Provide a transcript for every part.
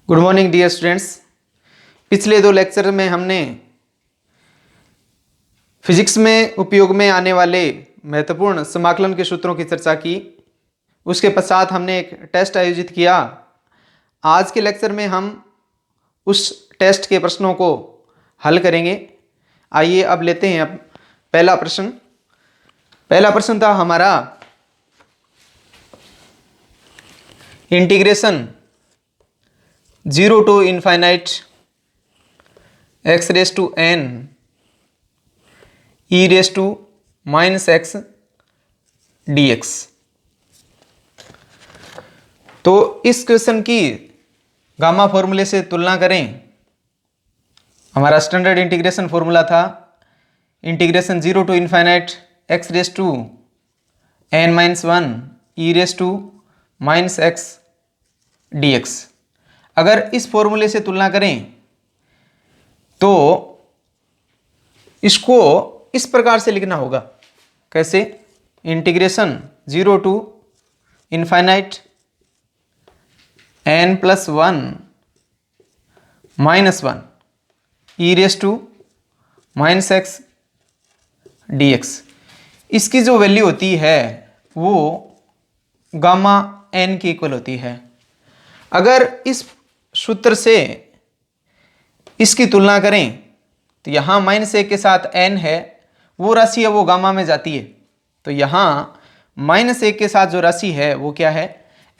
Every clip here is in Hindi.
Good morning dear students. पिछले दो लेक्चर में हमने फिजिक्स में उपयोग में आने वाले महत्वपूर्ण समाकलन के सूत्रों की चर्चा की। उसके पश्चात हमने एक टेस्ट आयोजित किया। आज के लेक्चर में हम उस टेस्ट के प्रश्नों को हल करेंगे। आइए अब लेते हैं अब पहला प्रश्न था हमारा integration 0 to infinite x raised to n e raised to minus x dx। तो इस क्वेश्चन की गामा फॉर्मूले से तुलना करें। हमारा स्टैंडर्ड इंटीग्रेशन फॉर्मूला था integration 0 to infinite x raised to n minus 1 e raised to minus x dx। अगर इस फॉर्मूले से तुलना करें तो इसको इस प्रकार से लिखना होगा। कैसे? Integration 0 to infinite n plus 1 minus 1 e raised to minus x dx। इसकी जो वैल्यू होती है वो गामा n के इक्वल होती है। अगर इस सूत्र से इसकी तुलना करें तो यहाँ -1 के साथ n है, वो राशि है वो गामा में जाती है। तो यहाँ -1 के साथ जो राशि है वो क्या है?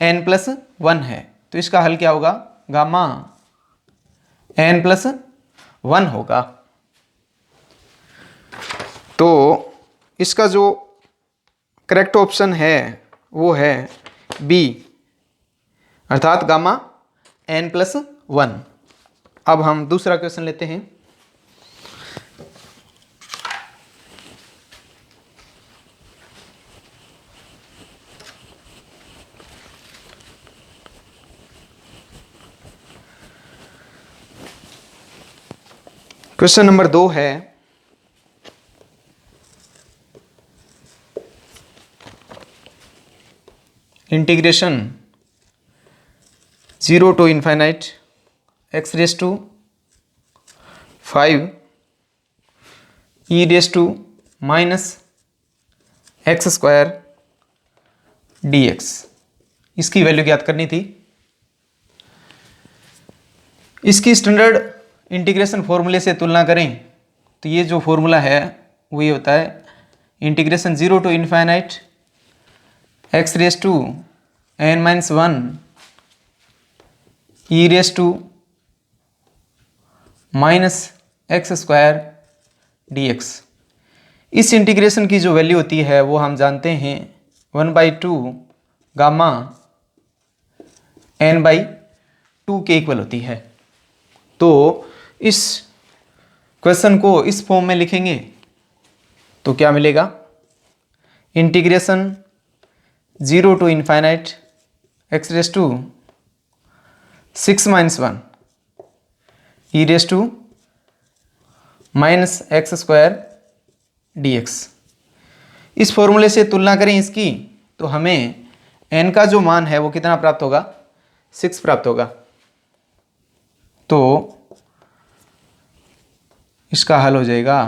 n plus 1 है। तो इसका हल क्या होगा? गामा n plus 1 होगा। तो इसका जो करेक्ट ऑप्शन है वो है बी, अर्थात गामा n plus 1। अब हम दूसरा क्वेश्चन लेते हैं। क्वेश्चन नंबर 2 है integration 0 to infinite x raised to 5 e raised to minus x square dx। इसकी वैल्यू ज्ञात करनी थी। इसकी स्टैंडर्ड इंटीग्रेशन फॉर्मूले से तुलना करें तो ये जो फॉर्मूला है वो ये होता है integration 0 to infinite x raised to n minus 1 e raised to minus x square dx। इस इंटीग्रेशन की जो वैल्यू होती है वो हम जानते हैं 1/2 गामा n/2 के इक्वल होती है। तो इस क्वेश्चन को इस फॉर्म में लिखेंगे तो क्या मिलेगा? Integration 0 to infinite x raised to 6 minus 1 e raised to minus x square dx। इस फॉर्मूले से तुलना करें इसकी तो हमें n का जो मान है वो कितना प्राप्त होगा? 6 प्राप्त होगा। तो इसका हल हो जाएगा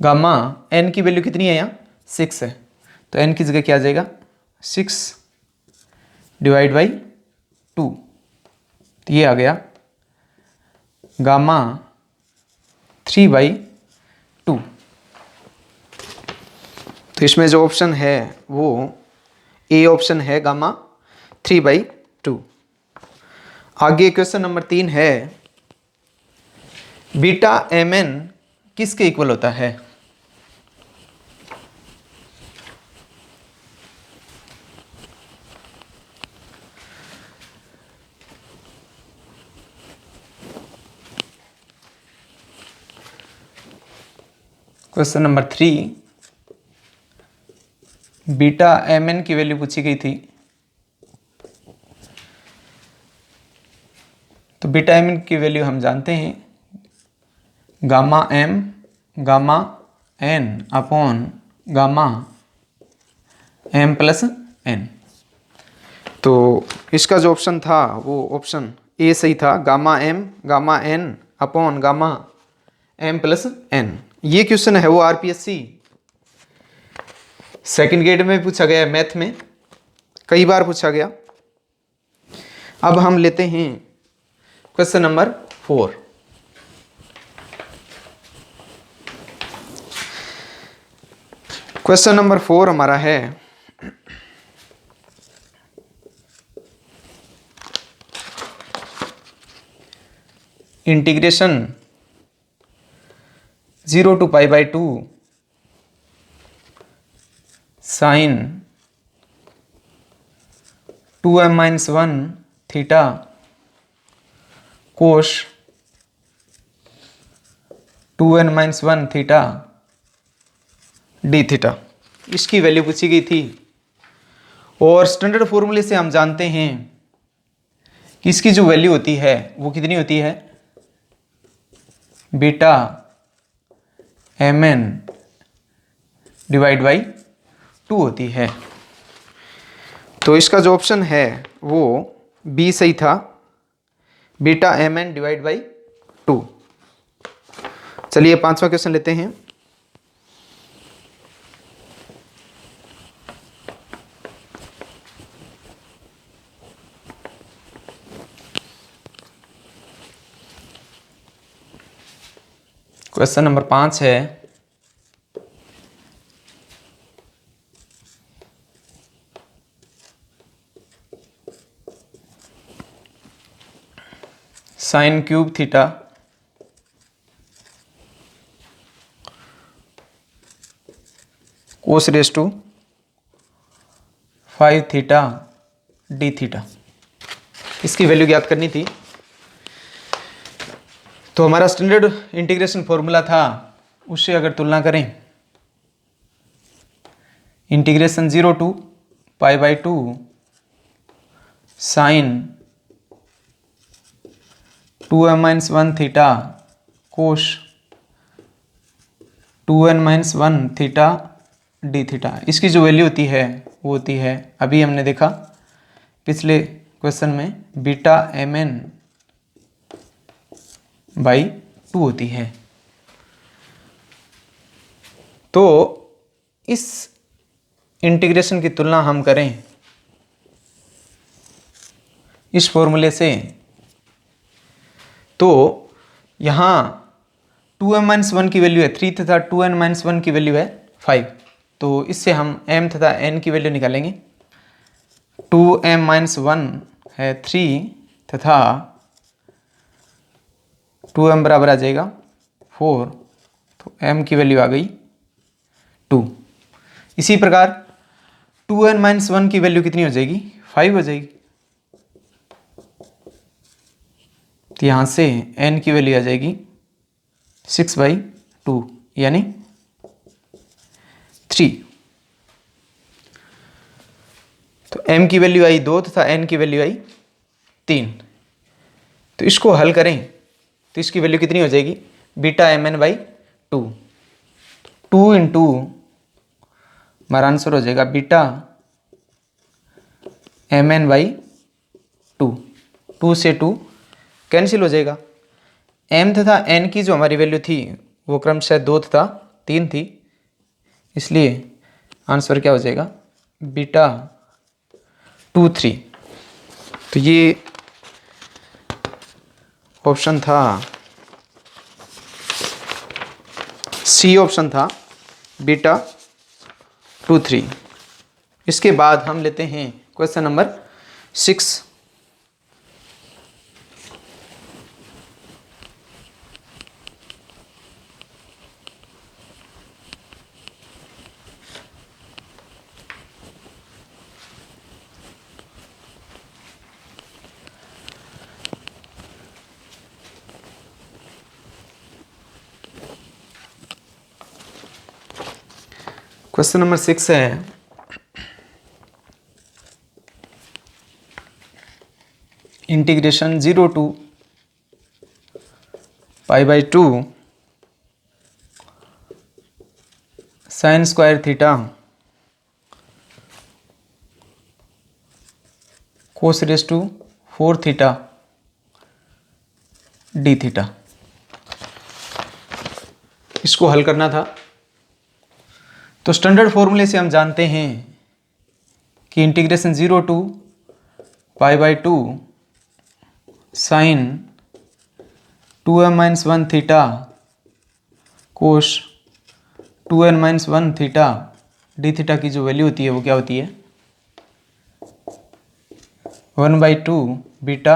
गामा n की वैल्यू कितनी है? यहाँ 6 है। तो n की जगह क्या आ जाएगा? 6 डिवाइड बाई 2। तो ये आ गया गामा 3/2। तो इसमें जो ऑप्शन है वो ए ऑप्शन है, गामा 3/2। आगे क्वेश्चन नंबर 3 है बीटा mn किसके इक्वल होता है? क्वेश्चन नंबर 3 बीटा mn की वैल्यू पूछी गई थी। तो बीटा mn की वैल्यू हम जानते हैं gamma m gamma n upon gamma m plus n। तो इसका जो ऑप्शन था वो ऑप्शन ए सही था, gamma m gamma n upon gamma m plus n. ये क्वेश्चन है वो आरपीएससी सेकंड ग्रेड में पूछा गया है, मैथ में कई बार पूछा गया। अब हम लेते हैं क्वेश्चन नंबर 4। क्वेश्चन नंबर 4 हमारा है integration 0 to π/2 sine 2m-1 theta कोश 2n-1 थीटा डी थीटा, इसकी वैल्यू पूछी गई थी। और स्टैंडर्ड फॉर्मूले से हम जानते हैं कि इसकी जो वैल्यू होती है वो कितनी होती है, बीटा mn डिवाइड बाई 2 होती है। तो इसका जो ऑप्शन है वो बी सही था, बीटा mn डिवाइड बाई 2। चलिए 5वां क्वेश्चन लेते हैं। क्वेश्चन नंबर 5 है sine cube theta cos raise to 5 theta d theta, इसकी वैल्यू ज्ञात करनी थी। तो हमारा स्टैंडर्ड इंटीग्रेशन फॉर्मूला था, उससे अगर तुलना करें, integration 0 to π/2 sine 2m-1 theta कोश 2n-1 थीटा डी थीटा, इसकी जो वैल्यू होती है वो होती है, अभी हमने देखा पिछले क्वेश्चन में, बीटा mn बाई 2 होती है। तो इस इंटीग्रेशन की तुलना हम करें इस फॉर्मूले से, तो यहाँ 2m-1 की वैल्यू है 3 तथा 2n-1 की वैल्यू है 5। तो इससे हम m तथा n की वैल्यू निकालेंगे। 2m-1 है 3 तथा 2m बराबर आ जाएगा 4, तो m की वैल्यू आ गई 2। इसी प्रकार 2n-1 की वैल्यू कितनी हो जाएगी, 5 हो जाएगी। तो यहाँ से n की वैल्यू आ जाएगी 6/2 यानी 3। तो m की वैल्यू आई 2 तथा n की वैल्यू आई 3। तो इसको हल करें तो इसकी वैल्यू कितनी हो जाएगी, बीटा mn बाई 2, 2 इंटू हमारा आंसर हो जाएगा बीटा mn बाई 2, 2 से 2 कैंसिल हो जाएगा। m तथा n की जो हमारी वैल्यू थी वो क्रमशः 2 तथा 3 थी, इसलिए आंसर क्या हो जाएगा, बीटा 2 3। तो ये ऑप्शन था, सी ऑप्शन था, बीटा 2 3। इसके बाद हम लेते हैं क्वेश्चन नंबर 6। क्वेश्चन नंबर 6 है integration 0 to π/2 sine square theta cos raise to 4 theta d theta. इसको हल करना था। तो स्टैंडर्ड फॉर्मूले से हम जानते हैं कि integration 0 to π/2 sine 2m-1 theta cos 2n-1 theta d theta की जो वैल्यू होती है वो क्या होती है 1/2 बीटा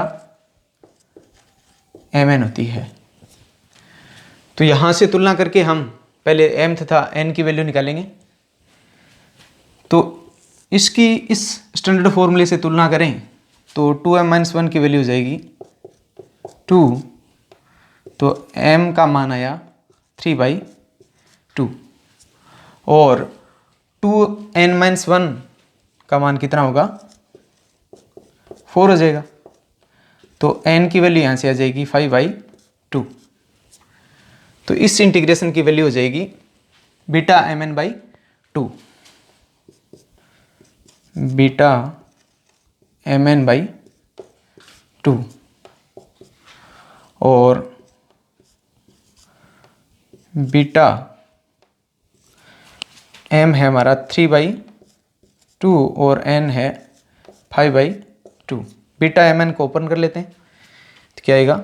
mn होती है। तो यहाँ से तुलना करके हम पहले m तथा n की वैल्यू निकालेंगे। तो इसकी इस स्टैंडर्ड फॉर्मूले से तुलना करें तो 2m-1 की वैल्यू हो जाएगी 2, तो m का मान आया 3/2 और 2n-1 का मान कितना होगा 4 हो जाएगा। तो n की वैल्यू यहाँ से आ जाएगी 5/2। तो इस इंटीग्रेशन की वैल्यू हो जाएगी बीटा mn/2, बीटा mn/2 और बीटा m है हमारा 3/2 और n है 5/2। बीटा mn को ओपन कर लेते हैं तो क्या आएगा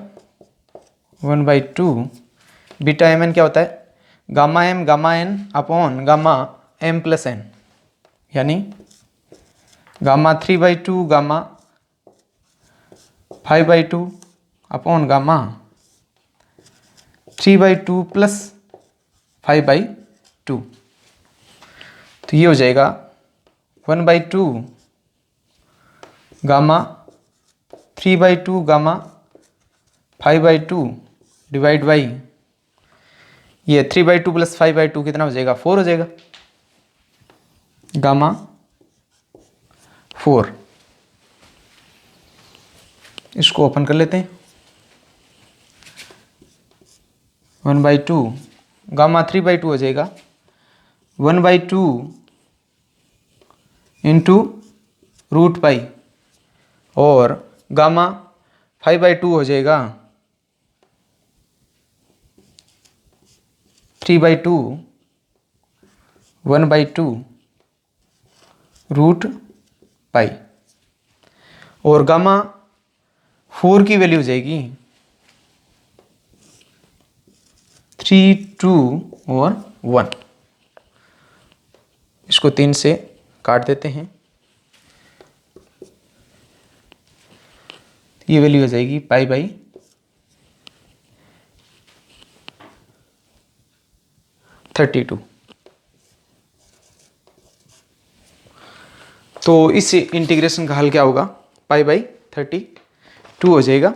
1/2 बीटा mn क्या होता है gamma m gamma n upon gamma m plus n, यानी gamma 3/2 gamma 5/2 upon gamma 3/2 plus 5/2। तो ये हो जाएगा 1/2 गामा 3/2 गामा 5/2 डिवाइड बाई ये 3/2 प्लस 5/2 कितना हो जाएगा 4 हो जाएगा, गामा 4। इसको ओपन कर लेते हैं 1/2 गामा 3/2 हो जाएगा 1/2 इंटू रूट पाई और गामा 5/2 हो जाएगा 3/2 1/2 रूट पाई और गामा 4 की वैल्यू हो जाएगी 3, 2 और 1। इसको 3 से काट देते हैं, ये वैल्यू हो जाएगी π/32। तो इस इंटीग्रेशन का हल क्या होगा π/32 हो जाएगा।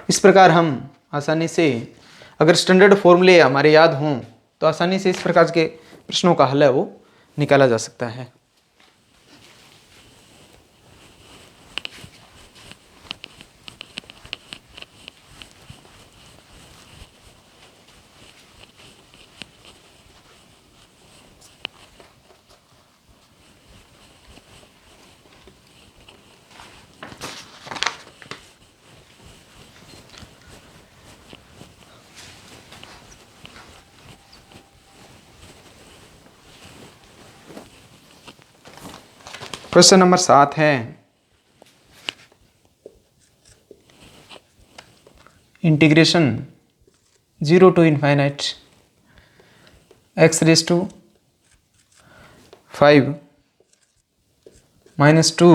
इस प्रकार हम आसानी से अगर स्टैंडर्ड फॉर्मूले हमारे याद हों तो आसानी से इस प्रकार के प्रश्नों का हल है वो निकाला जा सकता है। क्वेश्चन नंबर 7 है integration 0 to infinite x raised to 5 minus 2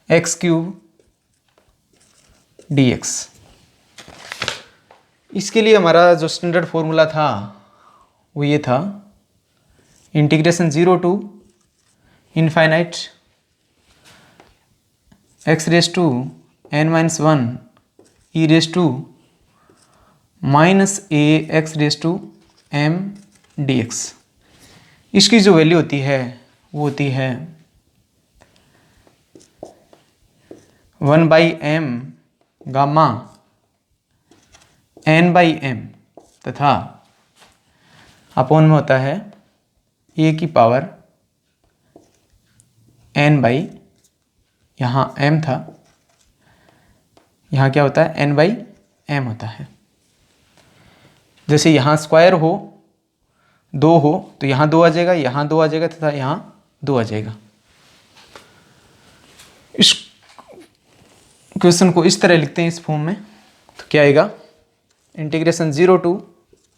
x cube dx। इसके लिए हमारा जो स्टैंडर्ड फॉर्मूला था वो ये था integration 0 to infinite x raised to n-1 e raised to minus a x raised to m dx। इसकी जो वैल्यू होती है वो होती है 1/m गामा n/m तथा अपॉन में होता है a की पावर n/m। यहाँ m था, यहाँ क्या होता है n/m होता है। जैसे यहाँ स्क्वायर हो 2 हो तो यहाँ 2 आ जाएगा, यहाँ 2 आ जाएगा तथा यहाँ 2 आ जाएगा। इस क्वेश्चन को इस तरह लिखते हैं इस फॉर्म में, तो क्या आएगा, integration 0 to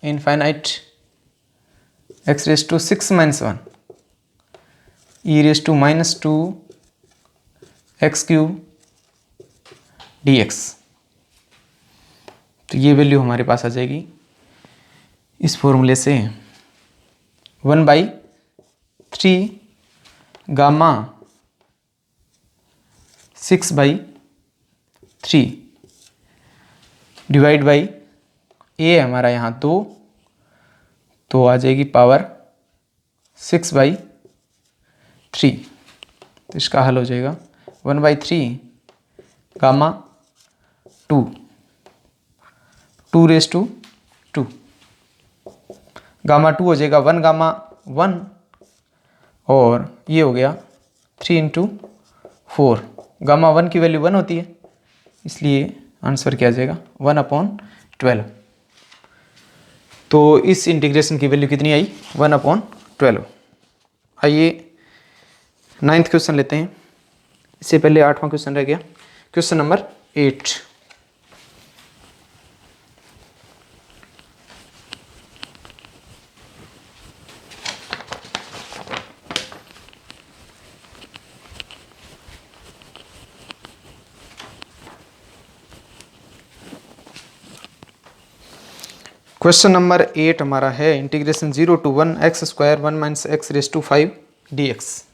infinite x raise to 6 - 1 e raise to -2 x³ dx। तो ये वैल्यू हमारे पास आ जाएगी इस फॉर्मूले से 1/3 गामा 6/3 डिवाइड बाई ए हमारा यहाँ 2, तो आ जाएगी पावर 6/3। तो इसका हल हो जाएगा 1/3 गामा 2 रेज टू 2, गामा 2 हो जाएगा 1 गामा 1, और ये हो गया 3 × 4। गामा 1 की वैल्यू 1 होती है, इसलिए आंसर क्या आ जाएगा 1/12। तो इस इंटीग्रेशन की वैल्यू कितनी आई 1/12। आइए 9th क्वेश्चन लेते हैं। इससे पहले 8वां क्वेश्चन रह गया, क्वेश्चन नंबर 8। क्वेश्चन नंबर 8 हमारा है integration 0 to 1 x² 1 - x raise to 5 dx।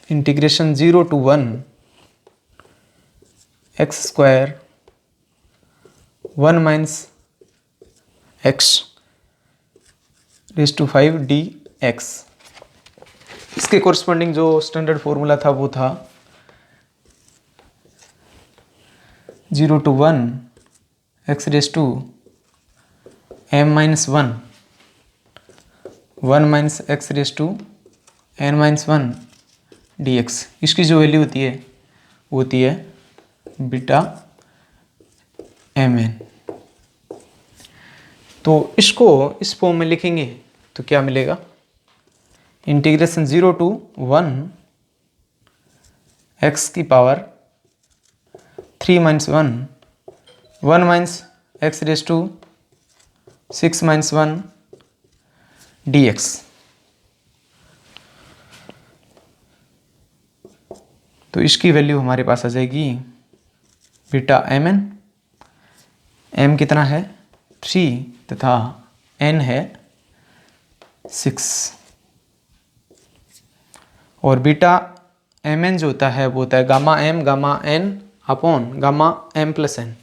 Integration 0 to 1 x² 1 - x raise to 5 dx। इसके कोरस्पॉन्डिंग जो स्टैंडर्ड फॉर्मूला था वो था 0 to 1 x raise to m-1 1 - x raise to n-1 dx। इसकी जो वैल्यू होती है वो होती है बीटा mn। तो इसको इस फॉर्म में लिखेंगे तो क्या मिलेगा, इंटीग्रेशन 0 to 1 x की power 3 - 1 1 - x raise to 6 - 1 dx। तो इसकी वैल्यू हमारे पास आ जाएगी बीटा mn। m कितना है 3 तथा n है 6, और बीटा mn जो होता है वो होता है gamma m gamma n upon gamma m + n।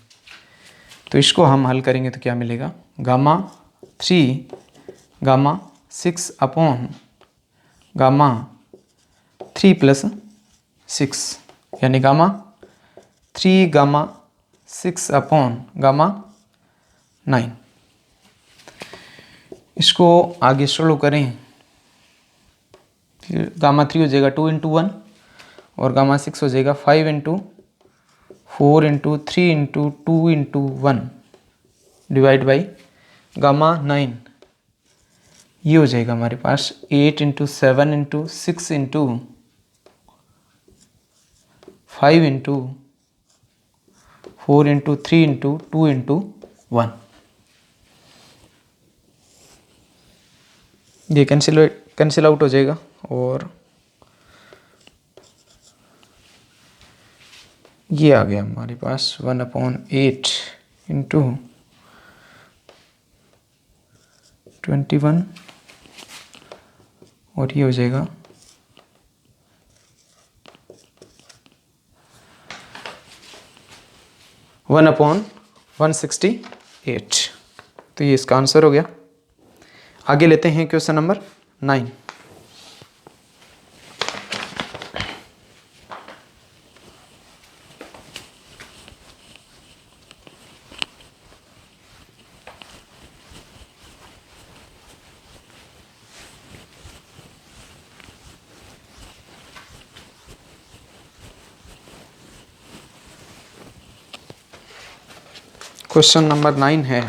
तो इसको हम हल करेंगे तो क्या मिलेगा, गामा 3 गामा 6 अपॉन गामा 3 + 6, यानी गामा 3 गामा 6 अपॉन गामा 9। इसको आगे सोल्व करें, फिर गामा 3 हो जाएगा 2 × 1, और गामा 6 हो जाएगा 5 × 4 × 3 × 2 × 1 डिवाइड बाई गामा 9। ये हो जाएगा हमारे पास 8 × 7 × 6 × 5 × 4 × 3 × 2 × 1। ये कैंसिल आउट हो जाएगा, और ये आ गया हमारे पास 1/8 × 21, और ये हो जाएगा 1/168। तो ये इसका आंसर हो गया। आगे लेते हैं क्वेश्चन नंबर 9। क्वेश्चन नंबर 9 है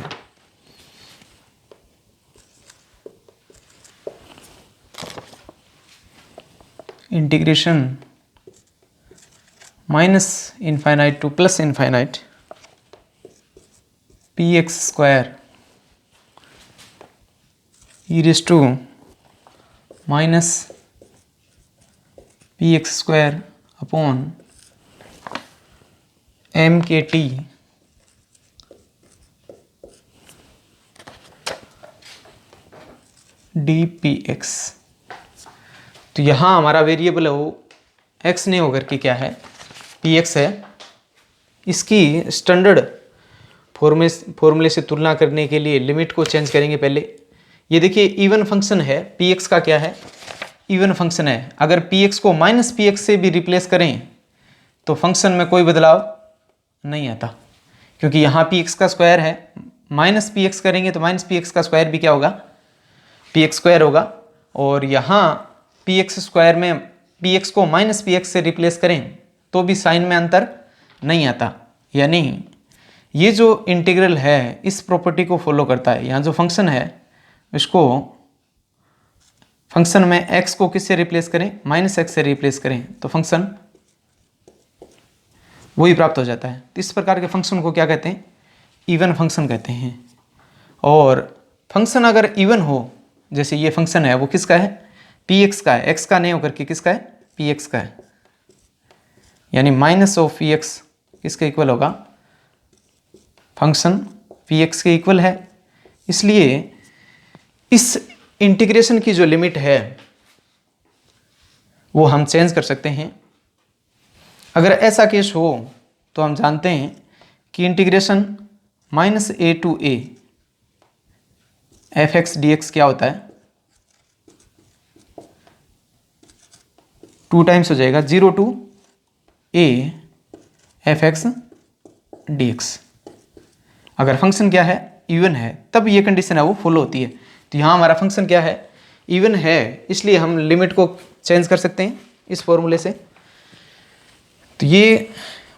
integration minus infinite to plus infinite p x square e raise to minus p x square upon m k t d p x. तो यहाँ हमारा वेरिएबल है वो x नहीं होकर के क्या है पी एक्स है। इसकी स्टैंडर्ड फॉर्मूले से तुलना करने के लिए लिमिट को चेंज करेंगे। पहले ये देखिए इवन फंक्शन है, पी एक्स का क्या है इवन फंक्शन है। अगर पी एक्स को माइनस पी एक्स से भी रिप्लेस करें तो फंक्शन में कोई बदलाव नहीं आता, क्योंकि यहाँ पी एक्स का स्क्वायर है, माइनस पी एक्स करेंगे तो माइनस पी एक्स का स्क्वायर भी क्या होगा पी एक्स स्क्वायर होगा। और यहाँ पी एक्स स्क्वायर में पी एक्स को माइनस पी एक्स से रिप्लेस करें तो भी साइन में अंतर नहीं आता। यानी ये जो इंटीग्रल है इस प्रॉपर्टी को फॉलो करता है। यहाँ जो फंक्शन है इसको फंक्शन में x को किससे रिप्लेस करें माइनस एक्स से रिप्लेस करें तो फंक्शन वही प्राप्त हो जाता है। तो इस प्रकार के फंक्शन को क्या कहते हैं इवन फंक्शन कहते हैं। और फंक्शन अगर इवन हो, जैसे ये फंक्शन है वो किसका है पी एक्स का है, एक्स का नहीं होकर के किसका है पी एक्स का है। यानी माइनस ऑफ पी एक्स किसके इक्वल होगा फंक्शन पी एक्स के इक्वल है। इसलिए इस इंटीग्रेशन की जो लिमिट है वो हम चेंज कर सकते हैं। अगर ऐसा केस हो तो हम जानते हैं कि integration minus a to a f x d x क्या होता है 2 टाइम्स हो जाएगा 0 to a f x d x. अगर फंक्शन क्या है इवन है तब ये कंडीशन है वो फॉलो होती है। तो यहाँ हमारा फंक्शन क्या है इवन है, इसलिए हम लिमिट को चेंज कर सकते हैं इस फॉर्मूले से। तो ये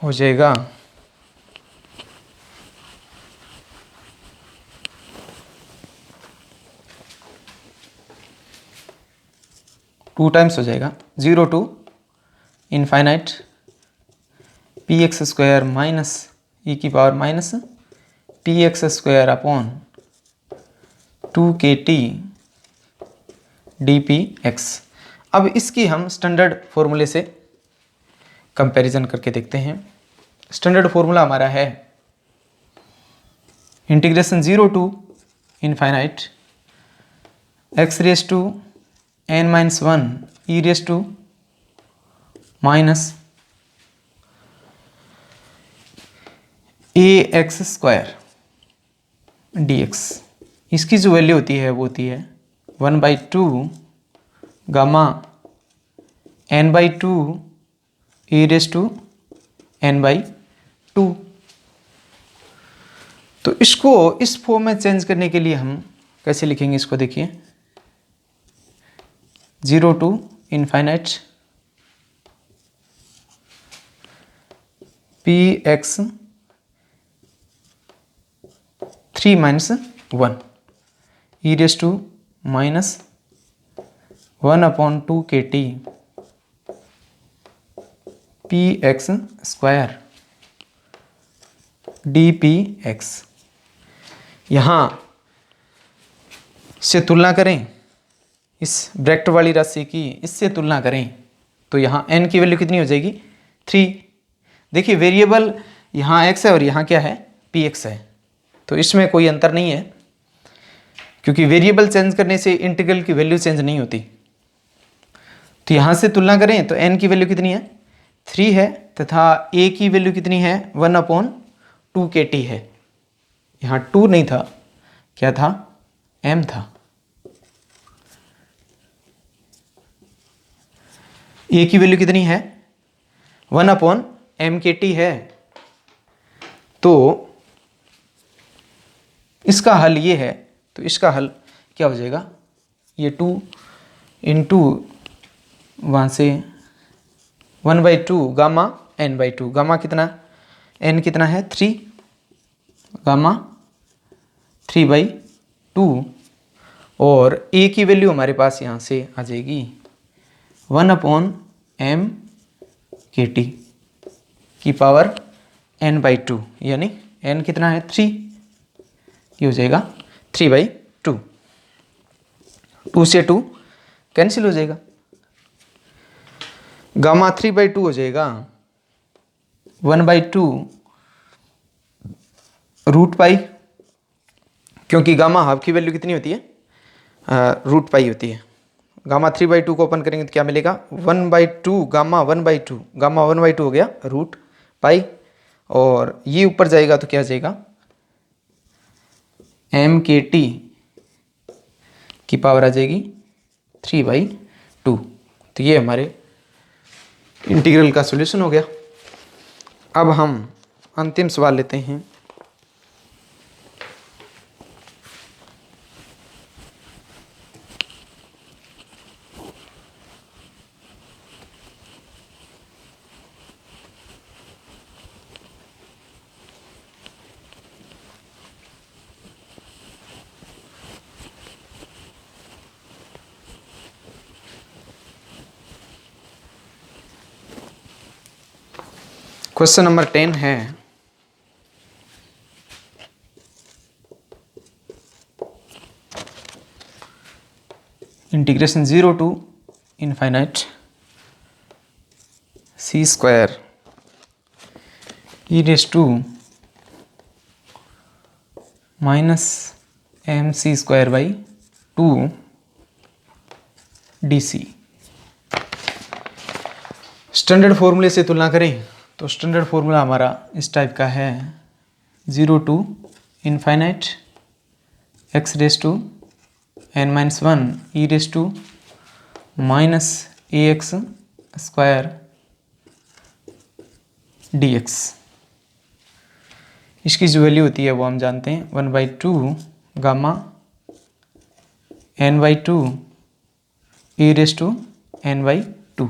हो जाएगा टू टाइम्स हो जाएगा 0 to infinite p x square minus e की power minus p x square upon 2 k t d p x. अब इसकी हम स्टैंडर्ड फॉर्मूले से कंपैरिजन करके देखते हैं। स्टैंडर्ड फॉर्मूला हमारा है integration 0 to infinite x raise to n minus 1 e raise to minus a x square d x. इसकी जो वैल्यू होती है वो होती है 1/2 gamma n/2 e raise to n/2। तो इसको इस फॉर्म में चेंज करने के लिए हम कैसे लिखेंगे इसको देखिए 0 to infinite p x 3 minus 1 e raise to minus 1/2 k t p x square d p x. यहाँ से तुलना करें इस ब्रैकेट वाली राशि की, इससे तुलना करें तो यहाँ n की वैल्यू कितनी हो जाएगी 3। देखिए वेरिएबल यहाँ x है और यहाँ क्या है पी एक्स है, तो इसमें कोई अंतर नहीं है, क्योंकि वेरिएबल चेंज करने से इंटीग्रल की वैल्यू चेंज नहीं होती। तो यहाँ से तुलना करें तो n की वैल्यू कितनी है 3 है तथा a की वैल्यू कितनी है 1/2 के टी है। यहाँ 2 नहीं था, क्या था m था। a की वैल्यू कितनी है 1/m के टी है। तो इसका हल ये है, तो इसका हल क्या हो जाएगा ये 2 इंटू वहाँ से 1/2 गामा n/2। गामा कितना n कितना है 3 गामा 3/2 और ए की वैल्यू हमारे पास यहाँ से आ जाएगी 1/m/kT की पावर n/2, यानी n कितना है 3, ये हो जाएगा 3/2। 2 से 2 कैंसिल हो जाएगा, गामा 3/2 हो जाएगा 1/2 रूट पाई, क्योंकि गामा हाफ की वैल्यू कितनी होती है, रूट पाई होती है। गामा 3/2 को ओपन करेंगे तो क्या मिलेगा 1/2 गामा 1/2, गामा 1/2 हो गया रूट पाई, और ये ऊपर जाएगा तो क्या जाएगा m/kT की पावर आ जाएगी 3/2। तो ये हमारे इंटीग्रल का सॉल्यूशन हो गया। अब हम अंतिम सवाल लेते हैं। क्वेश्चन नंबर 10 है, integration 0 to infinite c square e raise to -mc²/2 dc। स्टैंडर्ड फॉर्मूले से तुलना करें तो स्टैंडर्ड फॉर्मूला हमारा इस टाइप का है 0 to infinite x raise to n-1 e raise to -ax² dx। इसकी जो वैल्यू होती है वो हम जानते हैं 1/2 gamma n/2 e raise to n/2।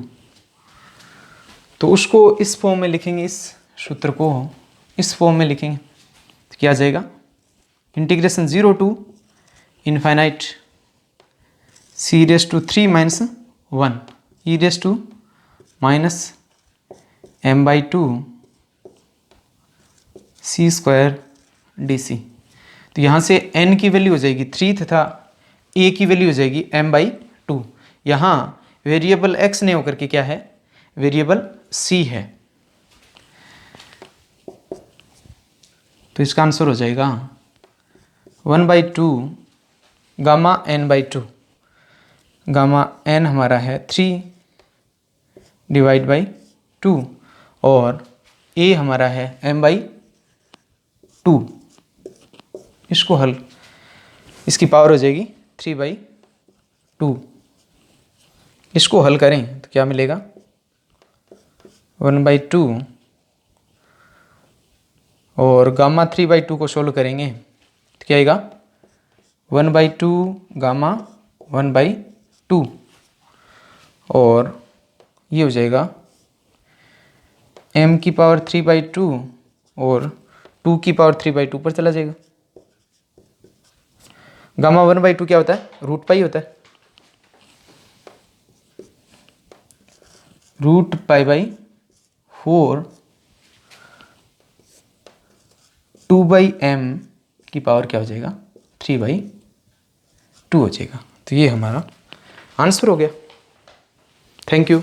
तो उसको इस फॉर्म में लिखेंगे, इस सूत्र को इस फॉर्म में लिखेंगे तो क्या आ जाएगा, integration 0 to infinite c raise to 3 - 1 e raise to -m/2 c² dc। तो यहाँ से n की वैल्यू हो जाएगी 3 तथा a की वैल्यू हो जाएगी m/2। यहाँ वेरिएबल x ने होकर के क्या है, वेरिएबल c है। तो इसका आंसर हो जाएगा 1/2 गामा n/2, गामा n हमारा है 3/2 और a हमारा है m/2। इसको हल, इसकी पावर हो जाएगी 3/2। इसको हल करें तो क्या मिलेगा 1/2 और गामा 3/2 को सोल्व करेंगे तो क्या आएगा 1/2 गामा 1/2 और ये हो जाएगा m की पावर 3/2 और 2 की पावर 3/2 पर चला जाएगा। गामा 1/2 क्या होता है, रूट पाई होता है, रूट π/4 2/m की पावर क्या हो जाएगा 3/2 हो जाएगा। तो ये हमारा आंसर हो गया। Thank you.